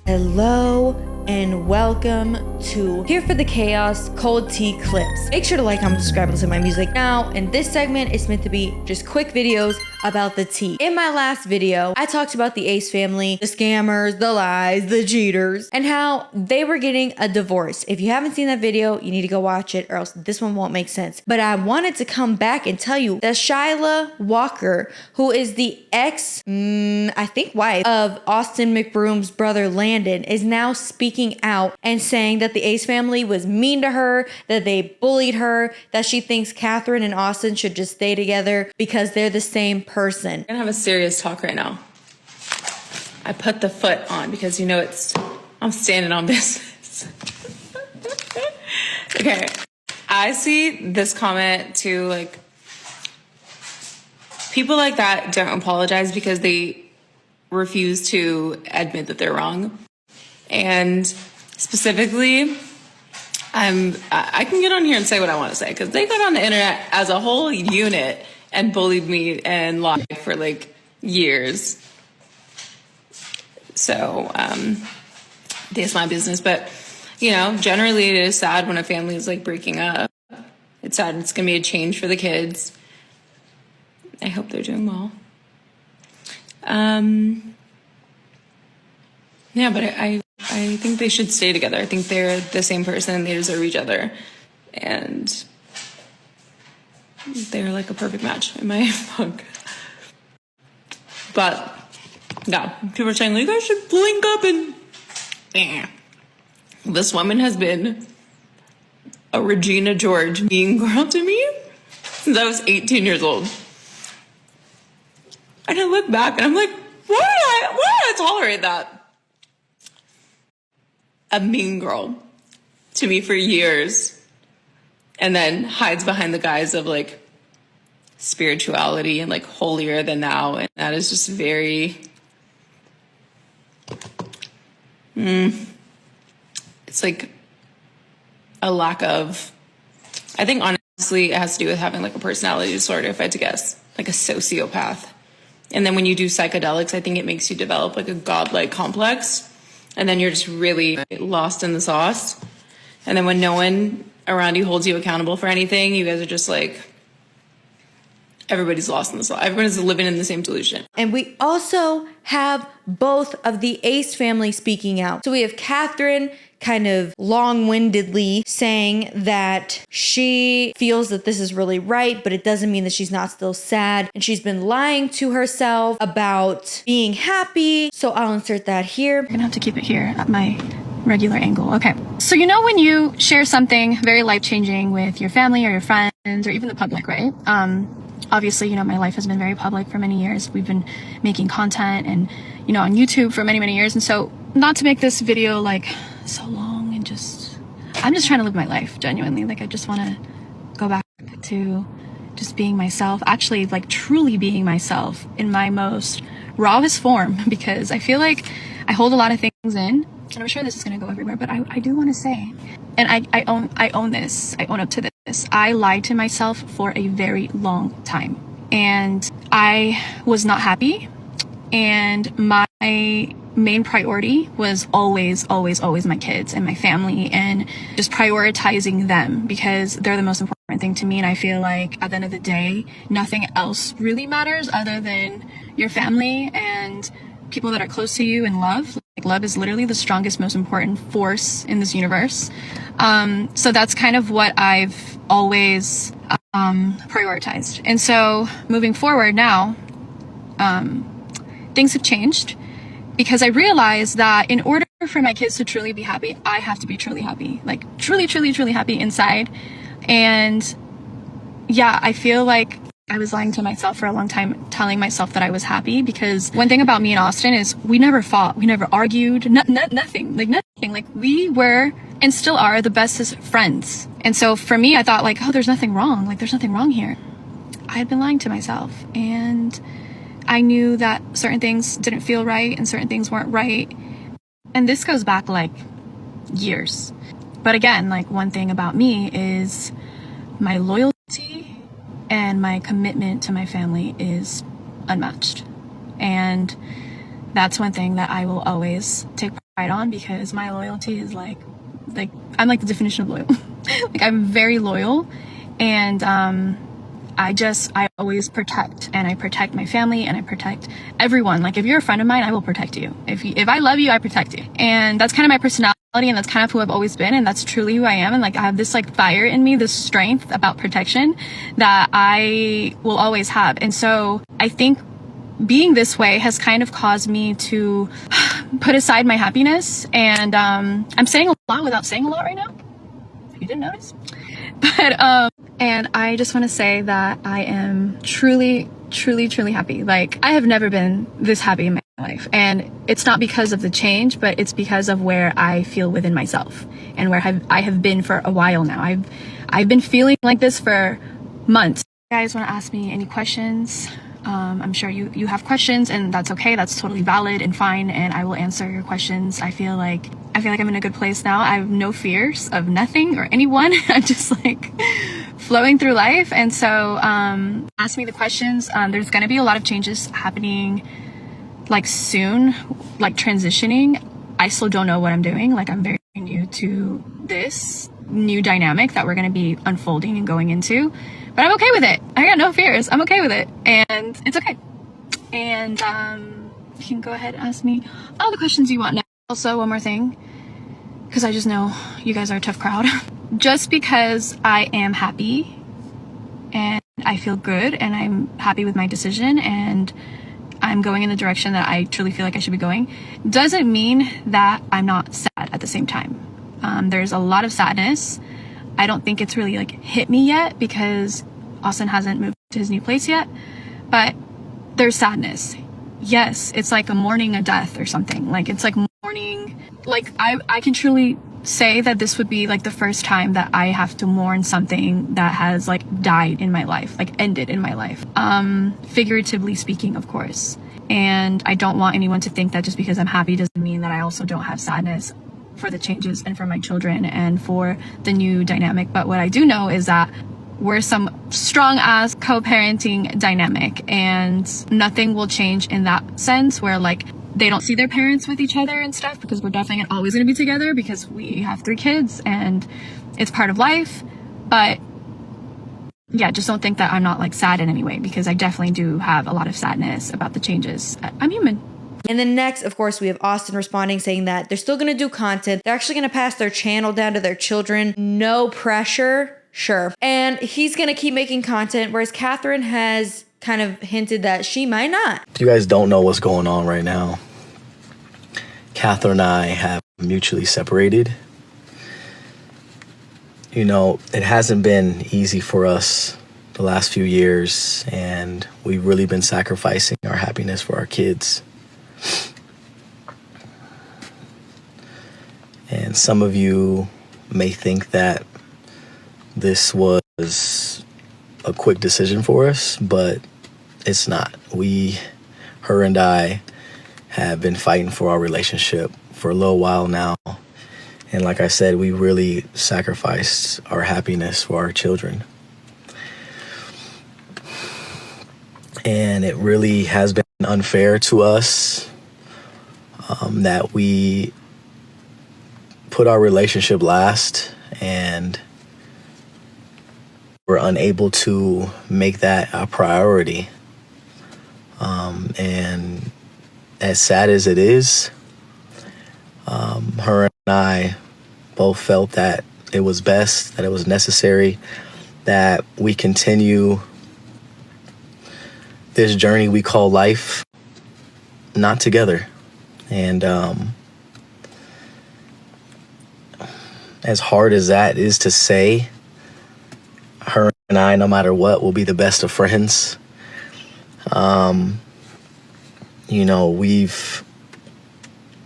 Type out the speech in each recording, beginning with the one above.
Hello and welcome to Here for the Chaos Cold Tea Clips. Make sure to like, comment, subscribe, and listen to my music. Now, in this segment, it's meant to be just quick videos about the tea. In my last video, I talked about the Ace family, the scammers, the lies, the cheaters, and how they were getting a divorce. If you haven't seen that video, you need to go watch it or else this one won't make sense. But I wanted to come back and tell you that Shyla Walker, who is the ex, I think wife of Austin McBroom's brother Landon, is now speaking out and saying that the Ace family was mean to her, that they bullied her, that she thinks Catherine and Austin should just stay together because they're the same person. We're gonna have a serious talk right now. I put the foot on because I'm standing on business. Okay, I see this comment too, like, people like that don't apologize because they refuse to admit that they're wrong. And specifically, I can get on here and say what I want to say because they got on the internet as a whole unit and bullied me and lied for like years. So that's my business. But you know, generally it is sad when a family is like breaking up. It's sad. It's gonna be a change for the kids. I hope they're doing well. Yeah, but I think they should stay together. I think they're the same person. They deserve each other. And they're like a perfect match in my book. But, yeah, people are saying, you guys should link up and... This woman has been a Regina George mean girl to me since I was 18 years old. And I look back and I'm like, why did I tolerate that? A mean girl to me for years, and then hides behind the guise of like spirituality and like holier than thou, and that is just very it's like a lack of, I think honestly it has to do with having like a personality disorder, if I had to guess, like a sociopath. And then when you do psychedelics, I think it makes you develop like a godlike complex. And then you're just really lost in the sauce. And then when no one around you holds you accountable for anything, you guys are just like, everybody's lost in the sauce. Everybody's living in the same delusion. And we also have both of the Ace family speaking out. So we have Catherine kind of long-windedly saying that she feels that this is really right, but it doesn't mean that she's not still sad. And she's been lying to herself about being happy. So I'll insert that here. I'm gonna have to keep it here at my regular angle. Okay. So you know when you share something very life-changing with your family or your friends or even the public, right? Obviously, you know, my life has been very public for many years. We've been making content and, you know, on YouTube for many, many years. And so not to make this video like so long and I'm just trying to live my life genuinely. Like I just want to go back to just being myself, actually like truly being myself in my most rawest form, because I feel like I hold a lot of things in, and I'm sure this is going to go everywhere, but I do want to say, and I own this. I own up to this. I lied to myself for a very long time, and I was not happy. And my main priority was always my kids and my family, and just prioritizing them because they're the most important thing to me. And I feel like at the end of the day, nothing else really matters other than your family and people that are close to you and love. Like love is literally the strongest, most important force in this universe. So that's kind of what I've always prioritized. And so moving forward now, things have changed because I realized that in order for my kids to truly be happy, I have to be truly happy, like truly happy inside. And yeah, I feel like I was lying to myself for a long time, telling myself that I was happy, because one thing about me and Austin is we never fought, we never argued, nothing. Like we were and still are the bestest friends. And so for me, I thought like, oh, there's nothing wrong. Like there's nothing wrong here. I had been lying to myself, and I knew that certain things didn't feel right and certain things weren't right. And this goes back like years. But again, like one thing about me is my loyalty and my commitment to my family is unmatched. And that's one thing that I will always take on, because my loyalty is like I'm like the definition of loyal. Like, I'm very loyal, and I always protect, and I protect my family, and I protect everyone. Like, if you're a friend of mine, I will protect you. If I love you, I protect you. And that's kind of my personality, and that's kind of who I've always been, and that's truly who I am. And like, I have this like fire in me, this strength about protection that I will always have. And so I think being this way has kind of caused me to put aside my happiness. And I'm saying a lot without saying a lot right now, if you didn't notice. But and I just want to say that I am truly, truly, truly happy. Like, I have never been this happy in my life. And it's not because of the change, but it's because of where I feel within myself, and where I have been for a while now. I've been feeling like this for months. You guys want to ask me any questions? I'm sure you have questions, and that's okay. That's totally valid and fine, and I will answer your questions. I feel like I'm in a good place now. I have no fears of nothing or anyone. I'm just like flowing through life. And so ask me the questions. There's going to be a lot of changes happening like soon, like transitioning. I still don't know what I'm doing. Like, I'm very new to this new dynamic that we're going to be unfolding and going into. But I'm okay with it. I got no fears. I'm okay with it. And it's okay. And you can go ahead and ask me all the questions you want now. Also, one more thing, because I just know you guys are a tough crowd. Just because I am happy and I feel good and I'm happy with my decision and I'm going in the direction that I truly feel like I should be going, doesn't mean that I'm not sad at the same time. There's a lot of sadness. I don't think it's really like hit me yet, because Austin hasn't moved to his new place yet, but there's sadness. Yes, it's like a mourning a death or something. Like, it's like mourning, like I can truly say that this would be like the first time that I have to mourn something that has like died in my life, like ended in my life. Figuratively speaking, of course. And I don't want anyone to think that just because I'm happy doesn't mean that I also don't have sadness for the changes and for my children and for the new dynamic. But what I do know is that we're some strong ass co-parenting dynamic, and nothing will change in that sense, where like they don't see their parents with each other and stuff, because we're definitely always going to be together because we have 3 kids and it's part of life. But yeah, just don't think that I'm not like sad in any way, because I definitely do have a lot of sadness about the changes. I'm human. And then next, of course, we have Austin responding, saying that they're still going to do content. They're actually going to pass their channel down to their children. No pressure. Sure. And he's going to keep making content, whereas Catherine has kind of hinted that she might not. If you guys don't know what's going on right now, Catherine and I have mutually separated. You know, it hasn't been easy for us the last few years, and we've really been sacrificing our happiness for our kids. And some of you may think that this was a quick decision for us, but it's not. Her and I have been fighting for our relationship for a little while now. And like I said, we really sacrificed our happiness for our children. And it really has been unfair to us that we put our relationship last, and we're unable to make that a priority. And as sad as it is, her and I both felt that it was best, that it was necessary, that we continue this journey we call life not together. And as hard as that is to say, her and I, no matter what, will be the best of friends. You know, we've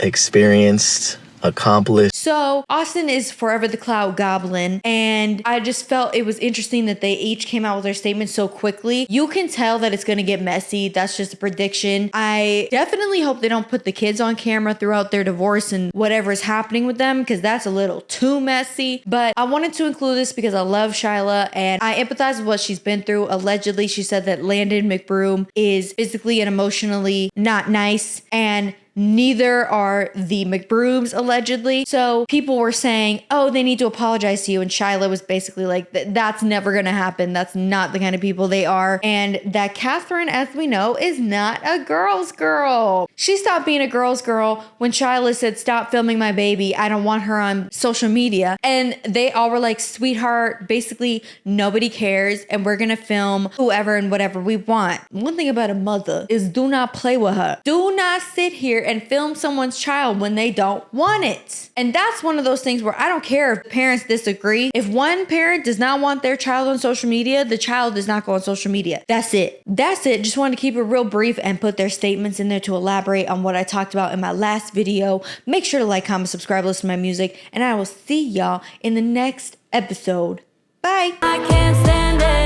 experienced, accomplished. So Austin is forever the cloud goblin, and I just felt it was interesting that they each came out with their statements so quickly. You can tell that it's going to get messy. That's just a prediction. I definitely hope they don't put the kids on camera throughout their divorce and whatever is happening with them, because that's a little too messy. But I wanted to include this because I love Shyla and I empathize with what she's been through. Allegedly, she said that Landon McBroom is physically and emotionally not nice, and Neither are the McBrooms, allegedly. So people were saying, oh, they need to apologize to you. And Shyla was basically like, that's never going to happen. That's not the kind of people they are. And that Catherine, as we know, is not a girl's girl. She stopped being a girl's girl when Shyla said, stop filming my baby. I don't want her on social media. And they all were like, sweetheart, basically nobody cares. And we're going to film whoever and whatever we want. One thing about a mother is do not play with her. Do not sit here and film someone's child when they don't want it. And that's one of those things where I don't care if parents disagree. If one parent does not want their child on social media, the child does not go on social media. That's it. That's it. Just wanted to keep it real brief and put their statements in there to elaborate on what I talked about in my last video. Make sure to like, comment, subscribe, listen to my music, and I will see y'all in the next episode. Bye. I can't stand it.